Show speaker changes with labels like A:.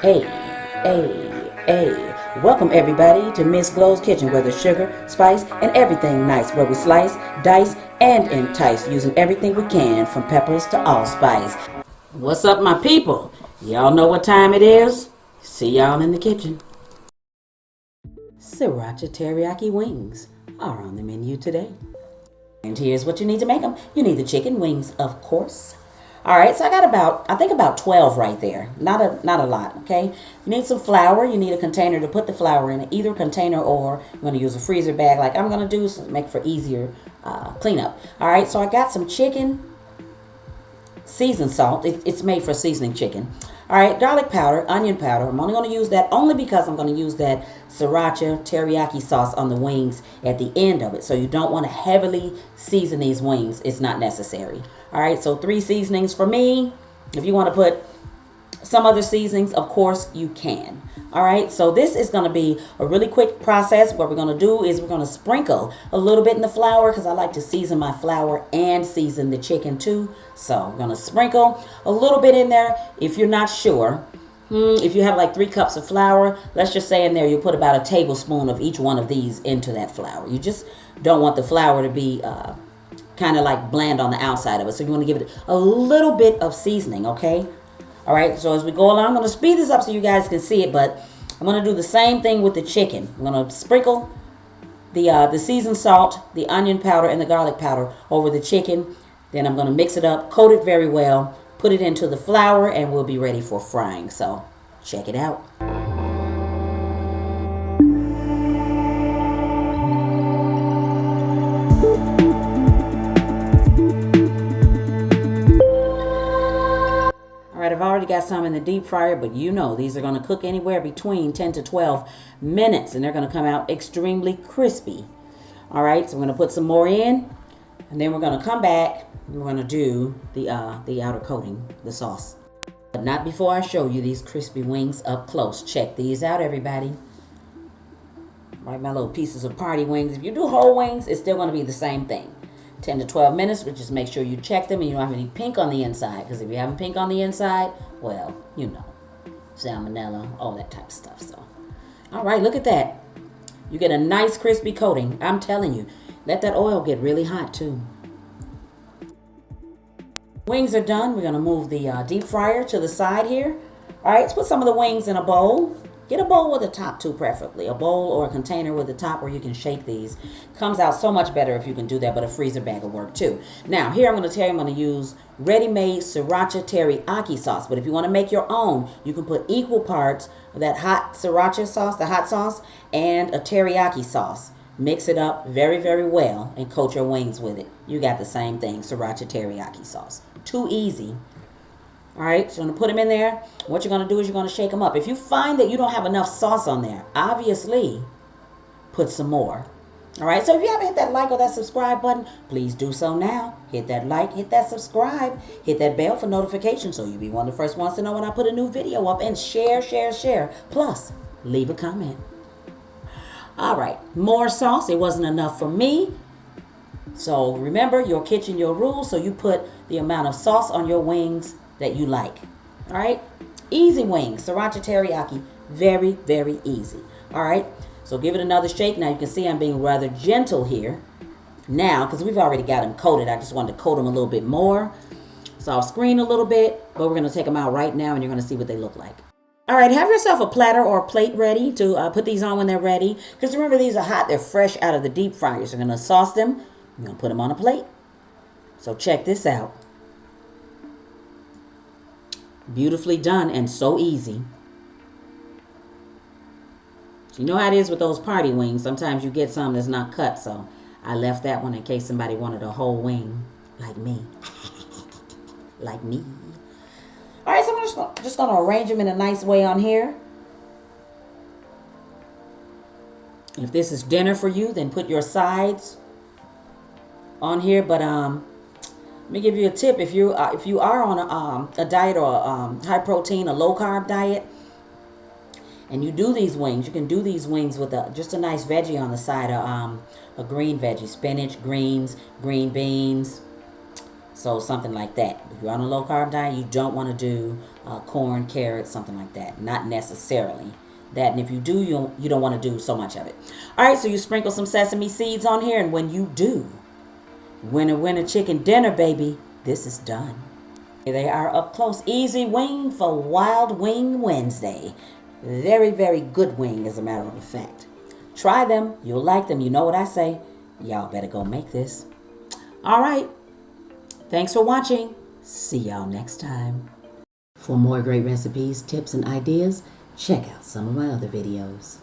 A: Hey, hey. Welcome everybody to Miss Glow's Kitchen, where there's sugar, spice, and everything nice, where we slice, dice, and entice, using everything we can, from peppers to allspice. What's up, my people? Y'all know what time it is? See y'all in the kitchen. Sriracha Teriyaki wings are on the menu today. And here's what you need to make them. You need the chicken wings, of course. All right, so I got about 12 right there. Not a lot, okay? You need some flour. You need a container to put the flour in, either container or you're going to use a freezer bag like I'm going to do, so to make for easier cleanup. All right, so I got some chicken seasoned salt. It's made for seasoning chicken. All right, garlic powder, onion powder. I'm only going to use that only because I'm going to use that Sriracha Teriyaki sauce on the wings at the end of it. So you don't want to heavily season these wings. It's not necessary. All right, so 3 seasonings for me. If you want to put some other seasonings, of course you can. All right, so this is going to be a really quick process. What we're going to do is we're going to sprinkle a little bit in the flour, because I like to season my flour and season the chicken too. So we're going to sprinkle a little bit in there. If you're not sure, if you have like 3 cups of flour, let's just say in there you put about a tablespoon of each one of these into that flour. You just don't want the flour to be kind of like bland on the outside of it. So you want to give it a little bit of seasoning, okay? All right, so as we go along, I'm going to speed this up so you guys can see it, but I'm going to do the same thing with the chicken. I'm going to sprinkle the seasoned salt, the onion powder, and the garlic powder over the chicken. Then I'm going to mix it up, coat it very well, put it into the flour, and we'll be ready for frying. So check it out. All right, I've already got some in the deep fryer, but you know these are going to cook anywhere between 10 to 12 minutes, and they're going to come out extremely crispy. All right, so I'm going to put some more in, and then we're going to come back and we're going to do the outer coating, the sauce. But not before I show you these crispy wings up close. Check these out, everybody. All right, my little pieces of party wings. If you do whole wings, it's still going to be the same thing. 10 to 12 minutes, but just make sure you check them and you don't have any pink on the inside. Because if you have pink on the inside, well, you know, salmonella, all that type of stuff. So, all right, look at that. You get a nice crispy coating. I'm telling you, let that oil get really hot too. Wings are done. We're going to move the deep fryer to the side here. All right, let's put some of the wings in a bowl. Get a bowl with a top too, preferably. A bowl or a container with a top where you can shake these. Comes out so much better if you can do that, but a freezer bag will work too. Now, here I'm going to tell you I'm going to use ready-made Sriracha Teriyaki sauce. But if you want to make your own, you can put equal parts of that hot Sriracha sauce, the hot sauce, and a teriyaki sauce. Mix it up very, very well and coat your wings with it. You got the same thing, Sriracha Teriyaki sauce. Too easy. All right, so I'm going to put them in there. What you're going to do is you're going to shake them up. If you find that you don't have enough sauce on there, obviously put some more. All right, so if you haven't hit that like or that subscribe button, please do so now. Hit that like, hit that subscribe, hit that bell for notifications so you'll be one of the first ones to know when I put a new video up. And share. Plus, leave a comment. All right, more sauce. It wasn't enough for me. So remember, your kitchen, your rules. So you put the amount of sauce on your wings that you like. All right, easy wings, Sriracha Teriyaki, very, very easy. All right, so give it another shake. Now you can see I'm being rather gentle here now because we've already got them coated. I just wanted to coat them a little bit more. So I'll screen a little bit, but we're going to take them out right now and you're going to see what they look like. All right, have yourself a platter or a plate ready to put these on when they're ready. Because remember, these are hot. They're fresh out of the deep fryer. So you're going to sauce them. You're going to put them on a plate. So check this out. Beautifully done and so easy. So you know how it is with those party wings. Sometimes you get some that's not cut. So I left that one in case somebody wanted a whole wing like me. Like me. All right, so I'm just going to arrange them in a nice way on here. If this is dinner for you, then put your sides on here. But let me give you a tip. If you are on a diet or a high protein, a low carb diet, and you do these wings, you can do these wings with just a nice veggie on the side, a green veggie, spinach, greens, green beans, so something like that. If you're on a low carb diet, you don't want to do corn, carrots, something like that. Not necessarily that. And if you do, you don't want to do so much of it. All right, so you sprinkle some sesame seeds on here. And when you do, winner chicken dinner, baby, this is done. Here they are up close. Easy wing for Wild Wing Wednesday. Very, very good wing, as a matter of fact. Try them. You'll like them. You know what I say. Y'all better go make this. All right. Thanks for watching. See y'all next time. For more great recipes, tips, and ideas, check out some of my other videos.